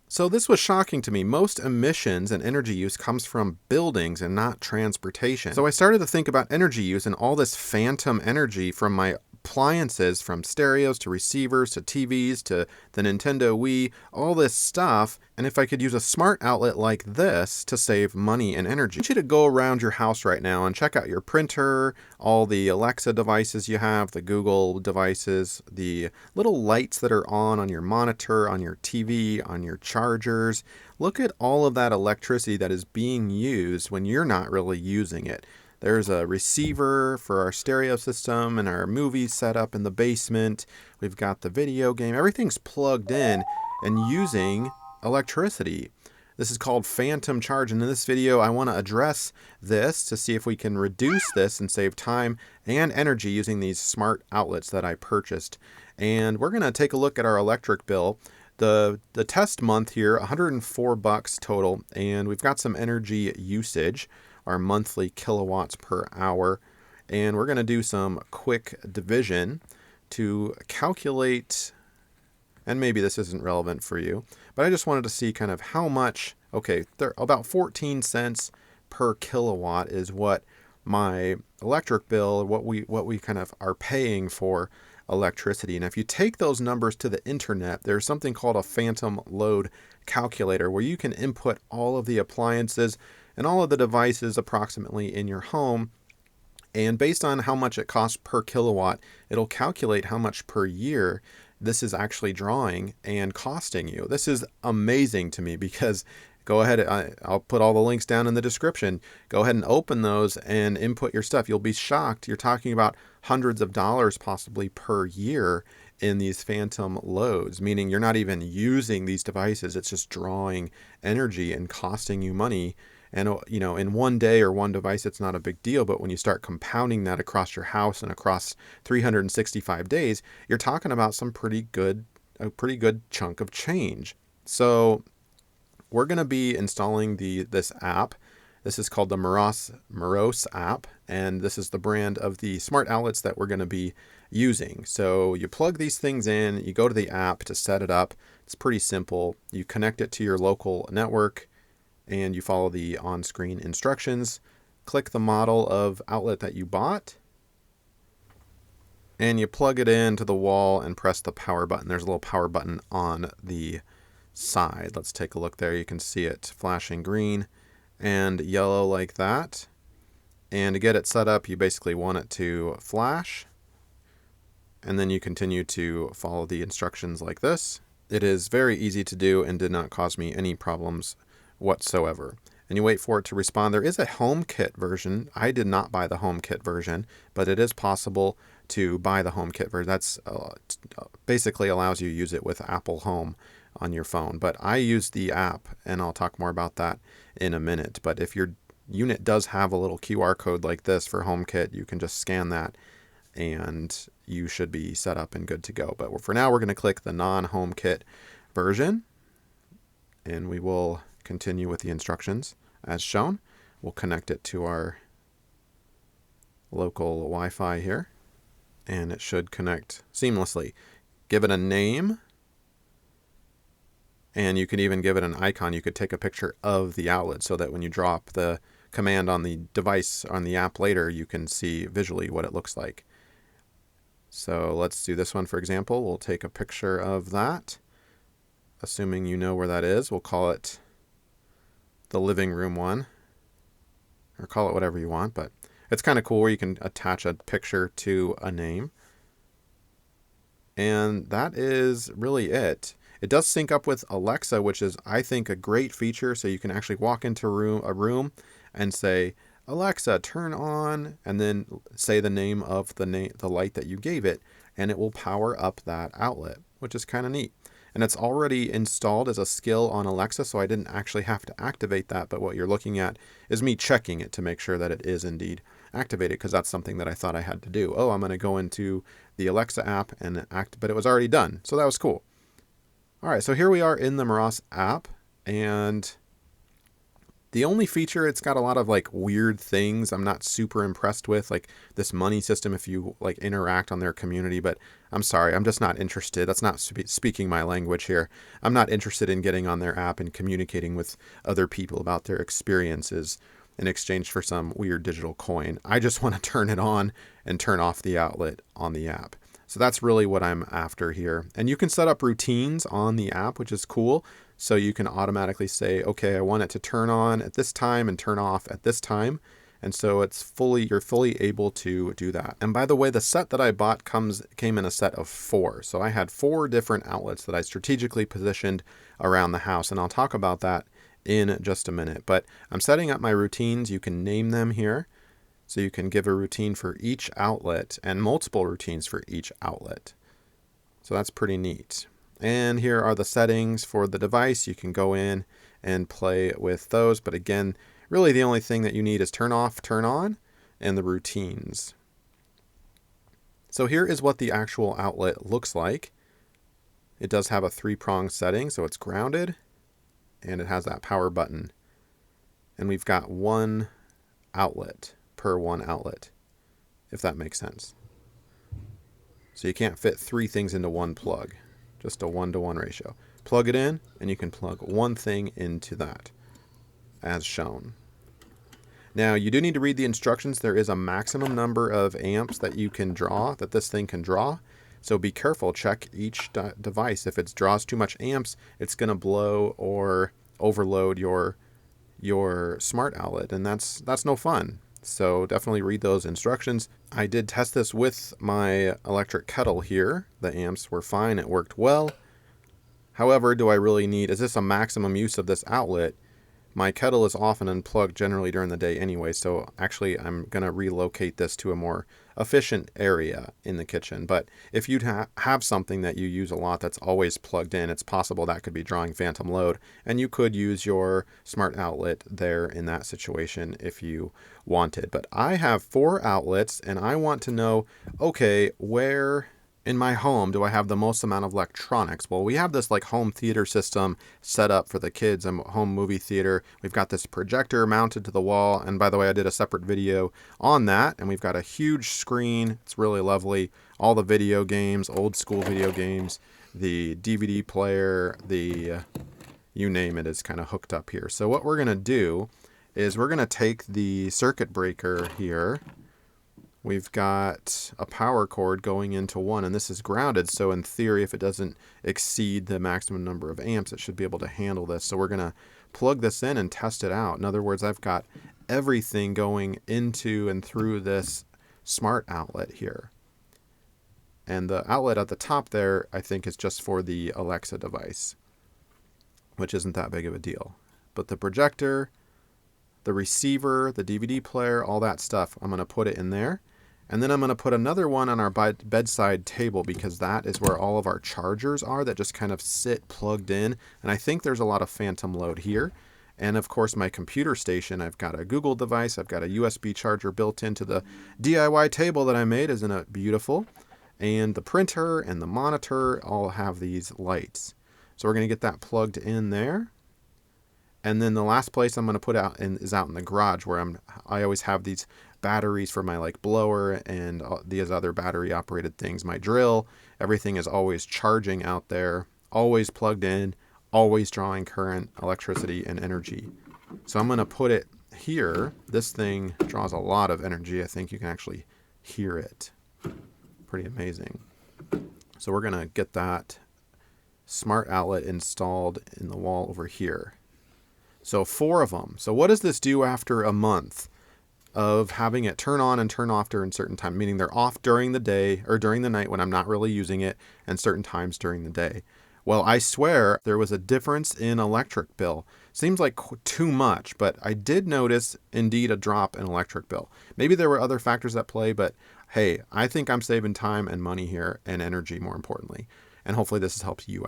So this was shocking to me. Most emissions and energy use comes from buildings and not transportation. So I started to think about energy use and all this phantom energy from my appliances, from stereos to receivers to TVs to the Nintendo Wii, all this stuff. And if I could use a smart outlet like this to save money and energy. I want you to go around your house right now and check out your printer, all the Alexa devices you have, the Google devices, the little lights that are on your monitor, on your TV, on your chargers. Look at all of that electricity that is being used when you're not really using it. There's a receiver for our stereo system and our movie setup in the basement. We've got the video game. Everything's plugged in and using electricity. This is called phantom charge, and in this video I want to address this to see if we can reduce this and save time and energy using these smart outlets that I purchased. And we're going to take a look at our electric bill. The test month here, $104 total, and we've got some energy usage, our monthly kilowatts per hour, and we're going to do some quick division to calculate, and maybe this isn't relevant for you, but I just wanted to see kind of how much, okay, about 14 cents per kilowatt is what my electric bill, what we kind of are paying for electricity. And if you take those numbers to the internet, there's something called a phantom load calculator where you can input all of the appliances and all of the devices approximately in your home. And based on how much it costs per kilowatt, it'll calculate how much per year this is actually drawing and costing you. This is amazing to me because go ahead, I'll put all the links down in the description. Go ahead and open those and input your stuff. You'll be shocked. You're talking about hundreds of dollars possibly per year in these phantom loads, meaning you're not even using these devices. It's just drawing energy and costing you money. And, you know, in one day or one device, it's not a big deal. But when you start compounding that across your house and across 365 days, you're talking about a pretty good chunk of change. So we're going to be installing this app. This is called the Meross app, and this is the brand of the smart outlets that we're going to be using. So you plug these things in, you go to the app to set it up. It's pretty simple. You connect it to your local network, and you follow the on-screen instructions. Click the model of outlet that you bought, and you plug it into the wall and press the power button. There's a little power button on the side. Let's take a look there. You can see it flashing green and yellow like that. And to get it set up, you basically want it to flash, and then you continue to follow the instructions like this. It is very easy to do and did not cause me any problems whatsoever. And you wait for it to respond. There is a HomeKit version. I did not buy the HomeKit version, but it is possible to buy the HomeKit version. That's basically allows you to use it with Apple Home on your phone. But I use the app, and I'll talk more about that in a minute. But if your unit does have a little QR code like this for HomeKit, you can just scan that, and you should be set up and good to go. But for now, we're going to click the non-HomeKit version, and we will continue with the instructions as shown. We'll connect it to our local Wi-Fi here, and it should connect seamlessly. Give it a name, and you can even give it an icon. You could take a picture of the outlet so that when you drop the command on the device on the app later, you can see visually what it looks like. So let's do this one, for example. We'll take a picture of that. Assuming you know where that is, we'll call it the living room one, or call it whatever you want, but it's kind of cool where you can attach a picture to a name. And that is really it. It does sync up with Alexa, which is, I think, a great feature. So you can actually walk into a room and say, Alexa, turn on, and then say the name of the light that you gave it, and it will power up that outlet, which is kind of neat. And it's already installed as a skill on Alexa, so I didn't actually have to activate that. But what you're looking at is me checking it to make sure that it is indeed activated, because that's something that I thought I had to do. Oh, I'm going to go into the Alexa app and but it was already done. So that was cool. All right, so here we are in the Meross app, and The only feature, it's got a lot of like weird things I'm not super impressed with, like this money system if you like interact on their community, but I'm sorry, I'm just not interested. That's not speaking my language here. I'm not interested in getting on their app and communicating with other people about their experiences in exchange for some weird digital coin. I just want to turn it on and turn off the outlet on the app. So that's really what I'm after here. And you can set up routines on the app, which is cool. So you can automatically say, okay, I want it to turn on at this time and turn off at this time. And so you're fully able to do that. And by the way, the set that I bought came in a set of 4. So I had 4 different outlets that I strategically positioned around the house. And I'll talk about that in just a minute. But I'm setting up my routines. You can name them here. So you can give a routine for each outlet and multiple routines for each outlet. So that's pretty neat. And here are the settings for the device. You can go in and play with those. But again, really the only thing that you need is turn off, turn on, and the routines. So here is what the actual outlet looks like. It does have a 3-prong setting, so it's grounded, and it has that power button. And we've got 1 outlet per 1 outlet, if that makes sense. So you can't fit 3 things into 1 plug, just a 1-to-1 ratio. Plug it in, and you can plug 1 thing into that, as shown. Now, you do need to read the instructions. There is a maximum number of amps that you can draw, that this thing can draw. So be careful. Check each device. If it draws too much amps, it's going to blow or overload your smart outlet, and that's no fun. So definitely read those instructions. I did test this with my electric kettle here. The amps were fine. It worked well. However, is this a maximum use of this outlet? My kettle is often unplugged generally during the day anyway, so actually I'm going to relocate this to a more efficient area in the kitchen. But if you have something that you use a lot that's always plugged in, it's possible that could be drawing phantom load, and you could use your smart outlet there in that situation if you wanted. But I have 4 outlets, and I want to know, okay, where in my home do I have the most amount of electronics? Well, we have this like home theater system set up for the kids, and home movie theater. We've got this projector mounted to the wall. And by the way, I did a separate video on that, and we've got a huge screen. It's really lovely. All the video games, old school video games, the DVD player, you name it is kind of hooked up here. So what we're going to do is we're going to take the circuit breaker here. We've got a power cord going into 1, and this is grounded. So in theory, if it doesn't exceed the maximum number of amps, it should be able to handle this. So we're going to plug this in and test it out. In other words, I've got everything going into and through this smart outlet here. And the outlet at the top there, I think, is just for the Alexa device, which isn't that big of a deal. But the projector, the receiver, the DVD player, all that stuff, I'm going to put it in there. And then I'm going to put another one on our bedside table, because that is where all of our chargers are that just kind of sit plugged in. And I think there's a lot of phantom load here. And of course, my computer station, I've got a Google device. I've got a USB charger built into the DIY table that I made. Isn't it beautiful? And the printer and the monitor all have these lights. So we're going to get that plugged in there. And then the last place I'm going to put out is out in the garage, where I always have these batteries for my like blower and these other battery operated things. My drill, everything is always charging out there, always plugged in, always drawing current, electricity, and energy. So I'm going to put it here. This thing draws a lot of energy. I think you can actually hear it. Pretty amazing. So we're going to get that smart outlet installed in the wall over here. So 4 of them. So what does this do after a month of having it turn on and turn off during certain time? Meaning they're off during the day or during the night when I'm not really using it, and certain times during the day. Well, I swear there was a difference in electric bill. Seems like too much, but I did notice indeed a drop in electric bill. Maybe there were other factors at play, but hey, I think I'm saving time and money here, and energy more importantly. And hopefully this has helped you out.